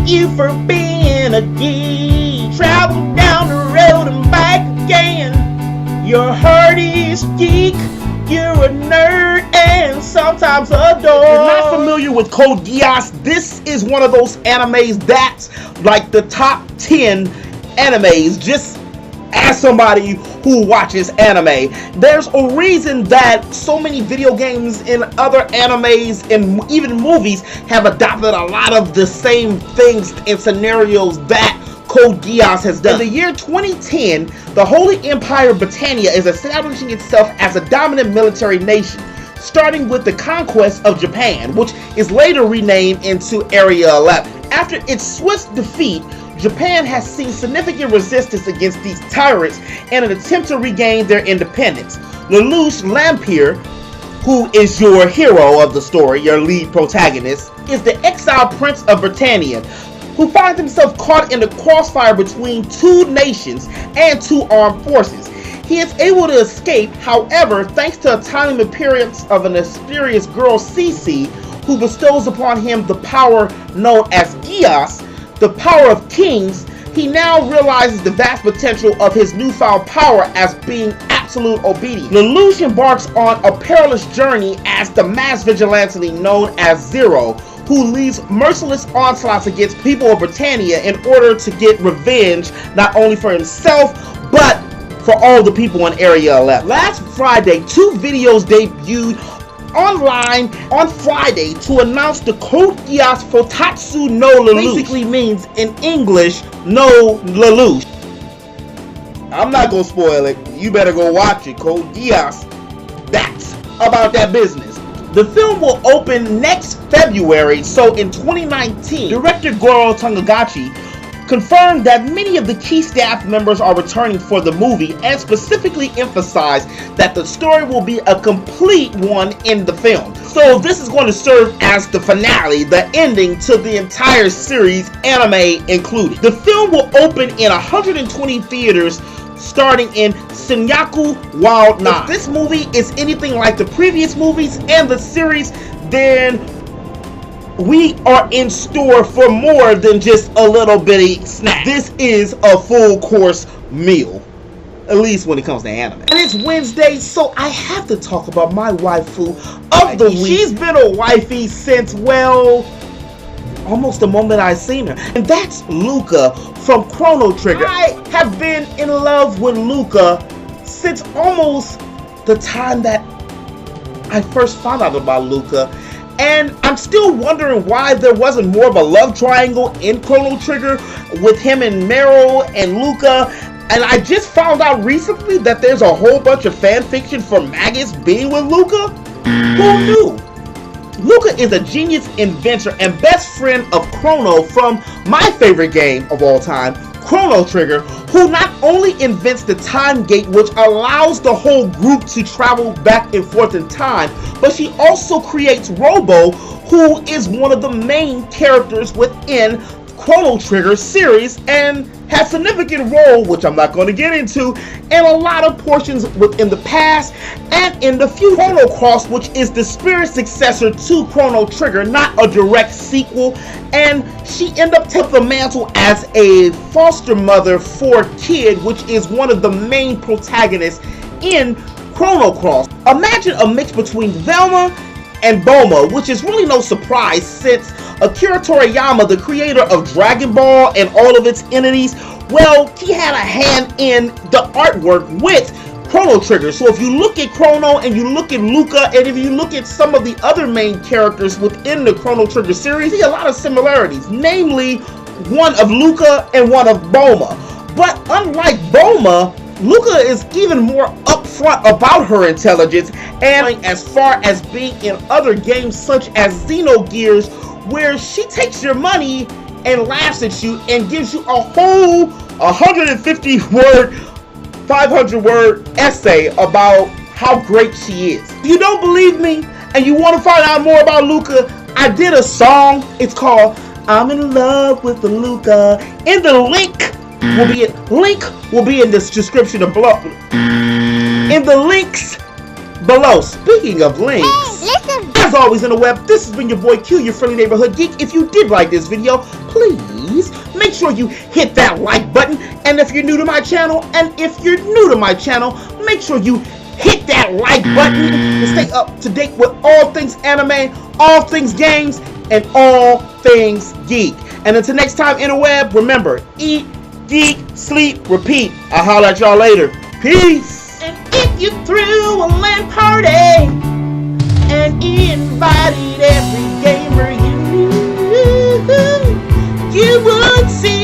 you for being a geek. Travel down the road and back again. Your heart is geek. You're a nerd and sometimes a dog. If you're not familiar with Code Geass, this is one of those animes that's like the top 10 animes. Just as somebody who watches anime, there's a reason that so many video games and other animes and even movies have adopted a lot of the same things and scenarios that Code Geass has done. In the year 2010, the Holy Empire of Britannia is establishing itself as a dominant military nation, starting with the conquest of Japan, which is later renamed into Area 11. After its swift defeat, Japan has seen significant resistance against these tyrants in an attempt to regain their independence. Lelouch Lampier, who is your hero of the story, your lead protagonist, is the exiled prince of Britannia, who finds himself caught in the crossfire between two nations and two armed forces. He is able to escape, however, thanks to a timely appearance of an mysterious girl, Cece, who bestows upon him the power known as Geass, the power of kings. He now realizes the vast potential of his newfound power as being absolute obedience. Lelouch embarks on a perilous journey as the mass vigilante known as Zero, who leads merciless onslaughts against people of Britannia in order to get revenge not only for himself, but for all the people in Area 11. Last Friday, 2 videos debuted online on Friday to announce the Code Geass Futatsu no Lelouch. Basically means in English, no Lelouch. I'm not gonna spoil it. You better go watch it. Code Geass. That's about that business. The film will open next February, so in 2019, director Goro Tangagachi confirmed that many of the key staff members are returning for the movie and specifically emphasized that the story will be a complete one in the film. So this is going to serve as the finale, the ending to the entire series, anime included. The film will open in 120 theaters starting in Senyaku Wild 9. If this movie is anything like the previous movies and the series, then we are in store for more than just a little bitty snack. This is a full course meal, at least when it comes to anime. And it's Wednesday, so I have to talk about my waifu of the week. She's been a wifey since, well, almost the moment I seen her, and that's Luca from Chrono Trigger. I have been in love with Luca since almost the time that I first found out about Luca, and I'm still wondering why there wasn't more of a love triangle in Chrono Trigger with him and Meryl and Luca. And I just found out recently that there's a whole bunch of fan fiction for Magus being with Luca. Who knew? Luca is a genius inventor and best friend of Chrono from my favorite game of all time, Chrono Trigger, who not only invents the time gate which allows the whole group to travel back and forth in time, but she also creates Robo, who is one of the main characters within Chrono Trigger series and has significant role, which I'm not going to get into, in a lot of portions within the past and in the future. Chrono Cross, which is the spirit successor to Chrono Trigger, not a direct sequel, and she ended up taking the mantle as a foster mother for Kid, which is one of the main protagonists in Chrono Cross. Imagine a mix between Velma and Bulma, which is really no surprise since Akira Toriyama, the creator of Dragon Ball and all of its entities, well, he had a hand in the artwork with Chrono Trigger. So if you look at Chrono and you look at Luca, and if you look at some of the other main characters within the Chrono Trigger series, you see a lot of similarities, namely one of Luca and one of Bulma. But unlike Bulma, Luca is even more upfront about her intelligence, and as far as being in other games such as Xenogears, where she takes your money and laughs at you and gives you a whole 150 word, 500 word essay about how great she is. If you don't believe me and you want to find out more about Luca, I did a song. It's called I'm in Love with the Luca. And the link will be in this description below. In the links below. Speaking of links, hey, listen. As always, interweb, this has been your boy Q, your friendly neighborhood geek. If you did like this video, please make sure you hit that like button. And if you're new to my channel, make sure you hit that like button to stay up to date with all things anime, all things games, and all things geek. And until next time, interweb, remember, eat, geek, sleep, repeat. I'll holler at y'all later. Peace. And if you threw a LAN party and invited every gamer you knew, you would see